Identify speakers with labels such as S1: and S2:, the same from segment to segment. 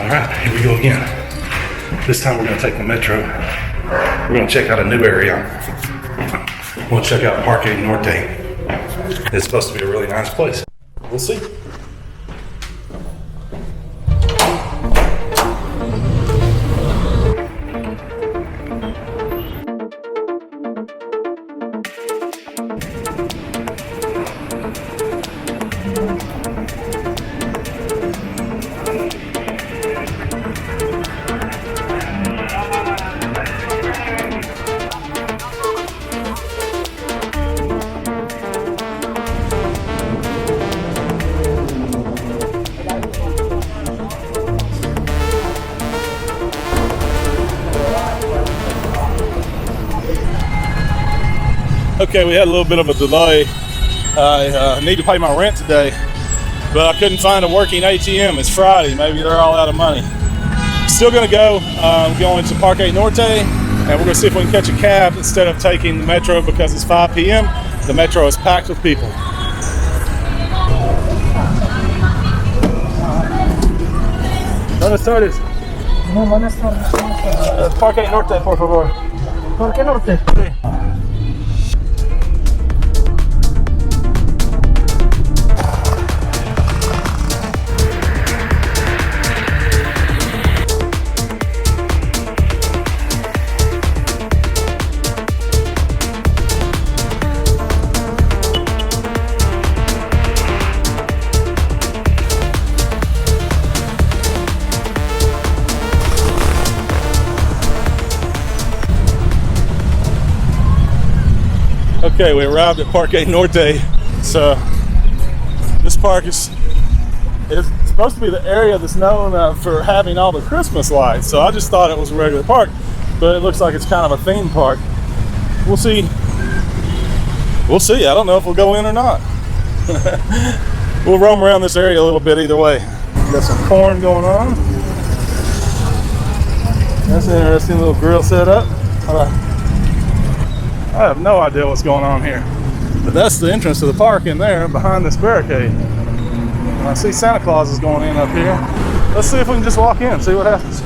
S1: All right, here we go again. This time we're gonna take the metro. We're gonna check out a new area. We'll check out Parque Norte. It's supposed to be a really nice place. We'll see. Okay, we had a little bit of a delay. I need to pay my rent today, but I couldn't find a working ATM. It's Friday. Maybe they're all out of money. Still gonna go. Going to Parque Norte, and we're gonna see if we can catch a cab instead of taking the metro because it's 5 p.m. The metro is packed with people. Buenas tardes.
S2: No, buenas tardes.
S1: Parque Norte, por favor.
S2: Parque Norte.
S1: Sí. Okay, we arrived at Parque Norte. So this park is supposed to be the area that's known for having all the Christmas lights. So I just thought it was a regular park, but it looks like it's kind of a theme park. We'll see. We'll see. I don't know if we'll go in or not. We'll roam around this area a little bit either way. Got some corn going on. That's an interesting little grill setup. I have no idea what's going on here. But that's the entrance to the park in there behind this barricade. And I see Santa Claus is going in up here. Let's see if we can just walk in and see what happens.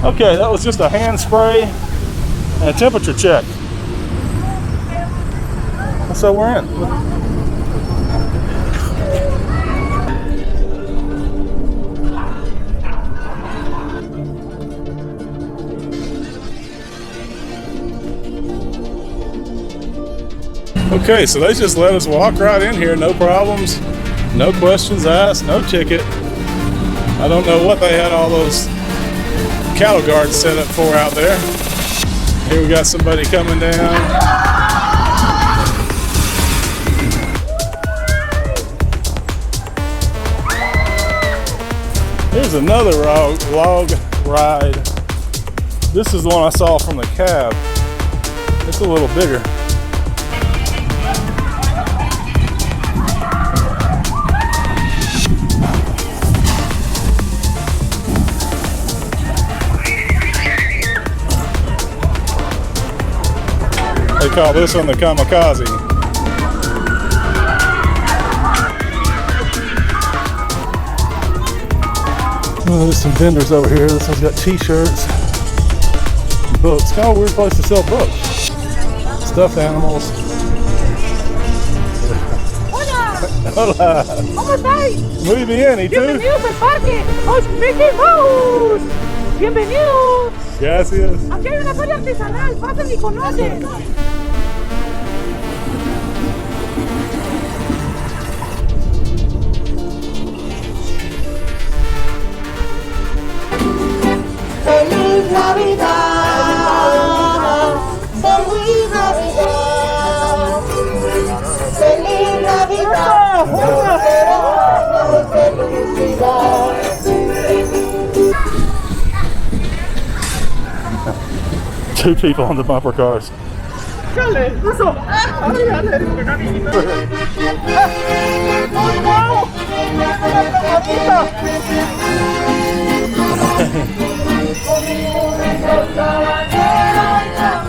S1: Okay, that was just a hand spray and a temperature check. So we're in. Okay, so they just let us walk right in here, no problems, no questions asked, no ticket. I don't know what they had all those cattle guards set up for out there. Here we got somebody coming down. Here's another log ride. This is the one I saw from the cab. It's a little bigger. They call this one the kamikaze. Oh, there's some vendors over here. This one's got t-shirts, books. Kind of a weird place to sell books. Stuffed animals.
S2: Hola.
S1: Hola.
S2: ¿Cómo estáis?
S1: Muy bien, ¿y tú?
S2: Bienvenidos al parque. Mickey Mouse. Bienvenidos.
S1: Gracias.
S2: Aquí hay una feria artesanal. Pasen y conocen.
S3: Feliz Navidad, feliz Navidad, feliz Navidad, felicidad.
S1: Two people on the bumper cars.
S2: Dale, eso. Dale, dale. ¡Oh, no! ¡Una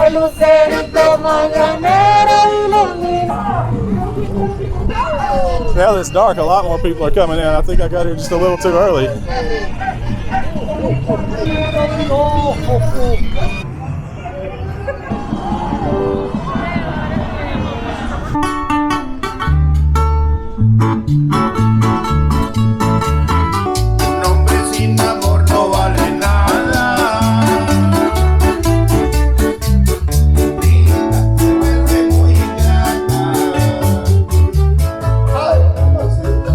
S3: el lucerito mañanero ilumina.
S1: Now that it's dark, a lot more people are coming in. I think I got here just a little too early.
S4: Un hombre sin amor no vale nada. Linda, se vuelve muy ingrata. Ay, mamacita.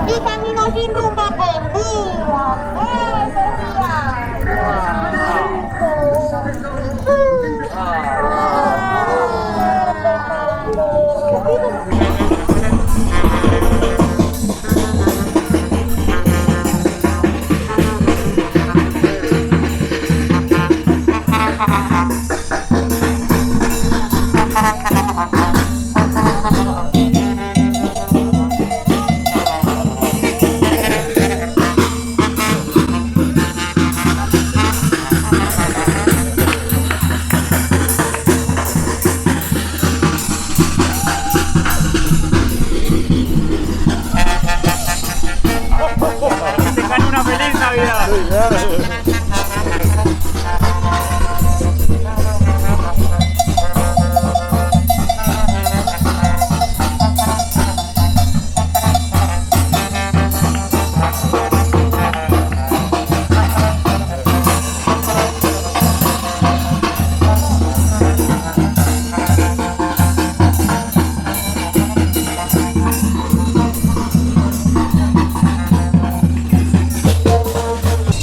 S3: Mi camino sin rumbo perdido.
S2: Tengan una feliz Navidad.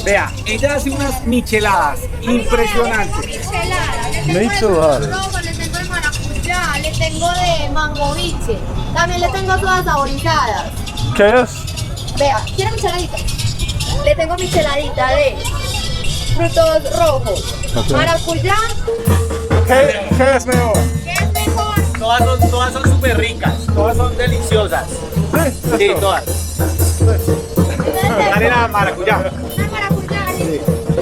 S5: Vea, ella hace unas micheladas impresionantes.
S1: Micheladas.
S6: Rojo, le tengo de maracuyá, le tengo de mango biche, también le tengo todas saborizadas.
S1: ¿Qué es?
S6: Vea, ¿quiere micheladita? Le tengo micheladita de frutos rojos, maracuyá,
S1: ¿Qué es mejor?
S6: ¿qué es mejor?
S5: Todas son súper ricas, todas son deliciosas. Sí, todas. Dale la maracuyá.
S6: Una maracuyá, sí.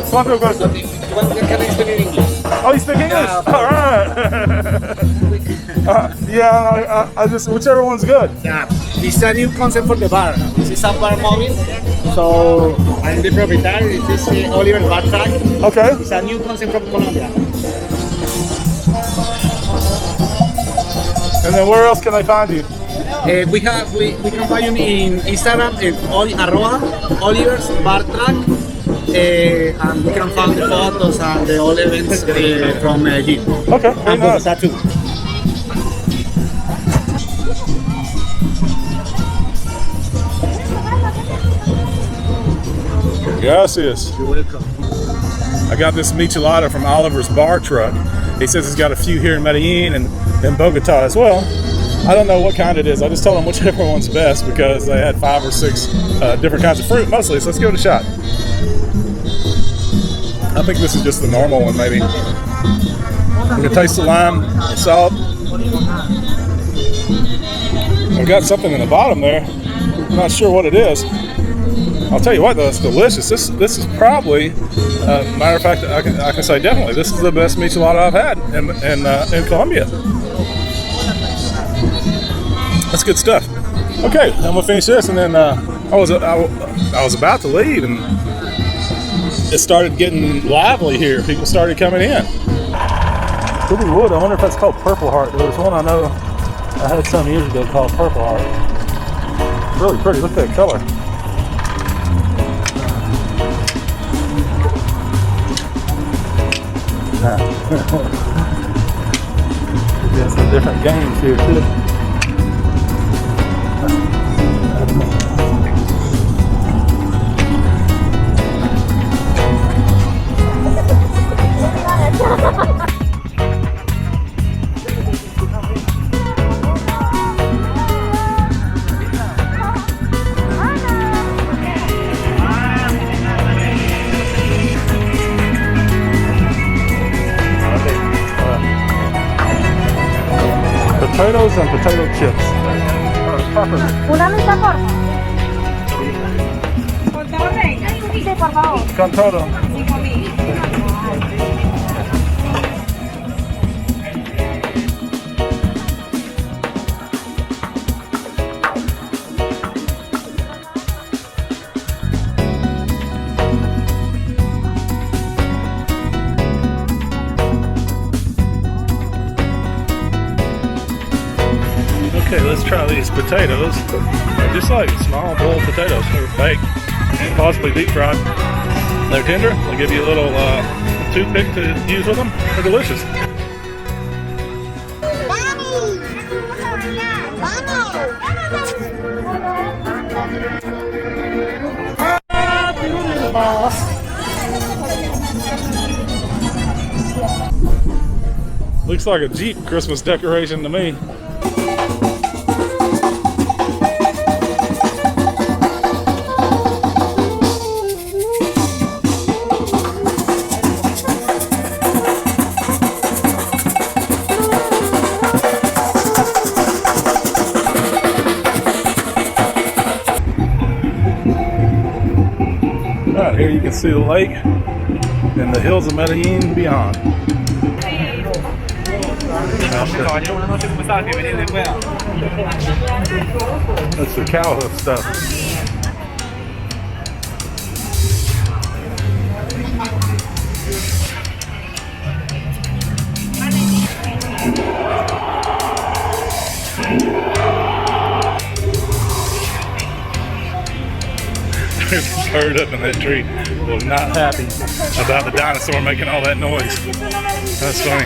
S1: ¿Cuánto cuesta?
S5: Can I speak in English?
S1: Oh, you speak English?
S5: Yeah.
S1: All right. Yeah, I just, whichever one's good.
S5: Yeah, this is a new concept for the bar. This is a bar mobile. So I'm the proprietor. This is Oliver Bar Track.
S1: Okay.
S5: It's a new concept from Colombia.
S1: And then where else can I find you?
S5: We can find you in Instagram arroba Oliver's Bar Track. And we can find the photos and the all events from Medellin.
S1: Okay, very
S5: And
S1: nice.
S5: Bogotá too.
S1: Gracias.
S5: You're welcome.
S1: I got this michelada from Oliver's Bar Truck. He says he's got a few here in Medellin and in Bogota as well. I don't know what kind it is. I just told him whichever one's best because they had 5 or 6 different kinds of fruit mostly. So let's give it a shot. I think this is just the normal one, maybe. You can taste the lime, the salt. I've got something in the bottom there. I'm not sure what it is. I'll tell you what, though, it's delicious. This is probably, matter of fact, I can say definitely, this is the best michelada I've had in Colombia. That's good stuff. Okay, I'm gonna finish this, and then I was about to leave, and it started getting lively here. People started coming in. Pretty wood. I wonder if that's called Purple Heart. There was one I know I had some years ago called Purple Heart. Really pretty. Look at that color. Got some different games here too. Potatoes and potato chips.
S2: Una mitad, por favor.
S3: 15, por favor.
S1: Con todo. Okay, let's try these potatoes. They're just like small boiled potatoes. They're baked, possibly deep fried. They're tender. They give you a little toothpick to use with them. They're delicious. Looks like a Jeep Christmas decoration to me. Right here you can see the lake and the hills of Medellin beyond. That's the cow hoof stuff. There's a bird up in that tree. Was not happy about the dinosaur making all that noise. That's funny.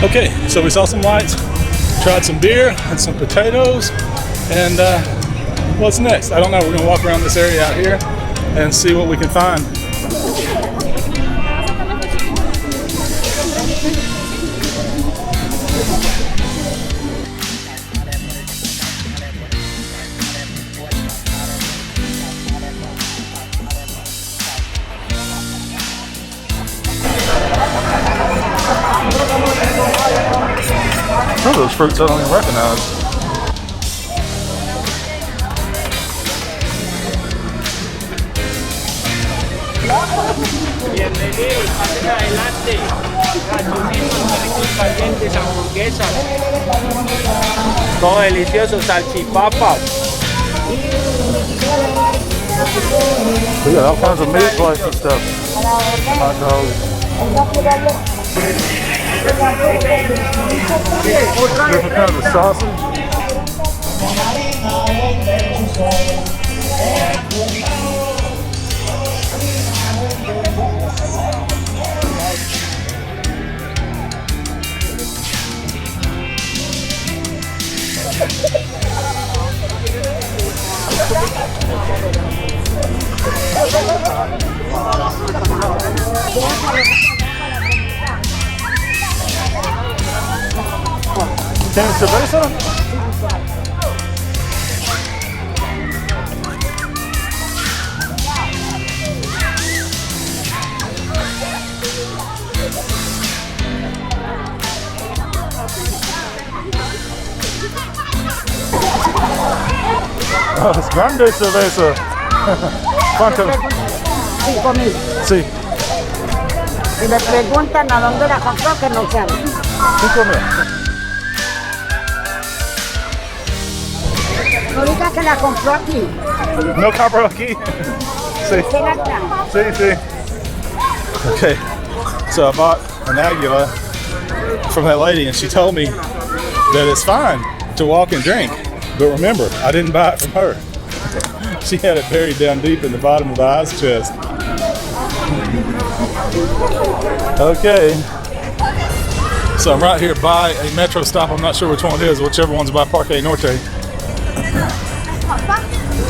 S1: Okay, so we saw some lights, tried some beer and some potatoes, and what's next? I don't know. We're gonna walk around this area out here and see what we can find. Some of those fruits I don't even recognize.
S2: Bienvenidos, pasen adelante. Gachositos, ricos, calientes, hamburguesas. Todo delicioso, salchipapas.
S1: We got all kinds of meat plates and stuff. Hot dogs. Different kinds of sausage. ¿Tienes cerveza? Oh, es grande cerveza. ¿Cuánto?
S3: 5,000.
S1: Sí,
S3: Si le preguntan a dónde la compró, que no sabe.
S1: 5,000.
S3: No diga que la compró aquí.
S1: No compro aquí. Sí. Sí, sí. Okay, so I bought an Agula from that lady, and she told me that it's fine to walk and drink. But remember, I didn't buy it from her. She had it buried down deep in the bottom of the ice chest. Okay. So I'm right here by a metro stop. I'm not sure which one it is, whichever one's by Parque Norte.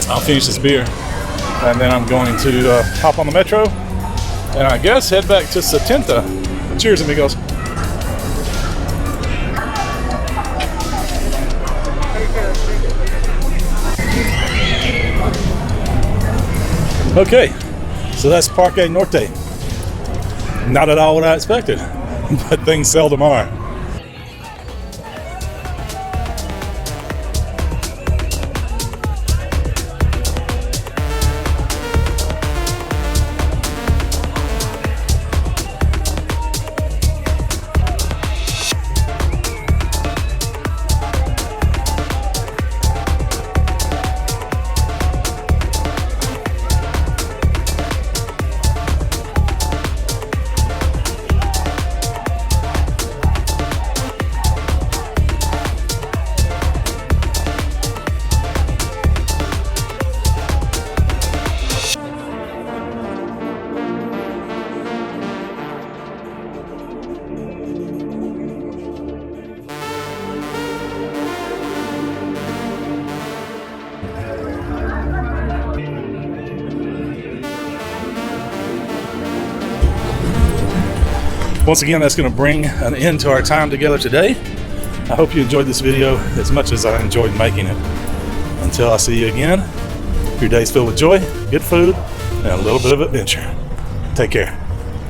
S1: I'll finish this beer and then I'm going to hop on the metro and I guess head back to 70. Cheers, amigos. Okay, so that's Parque Norte. Not at all what I expected, but things seldom are. Once again, that's going to bring an end to our time together today. I hope you enjoyed this video as much as I enjoyed making it. Until I see you again, your day's filled with joy, good food, and a little bit of adventure. Take care.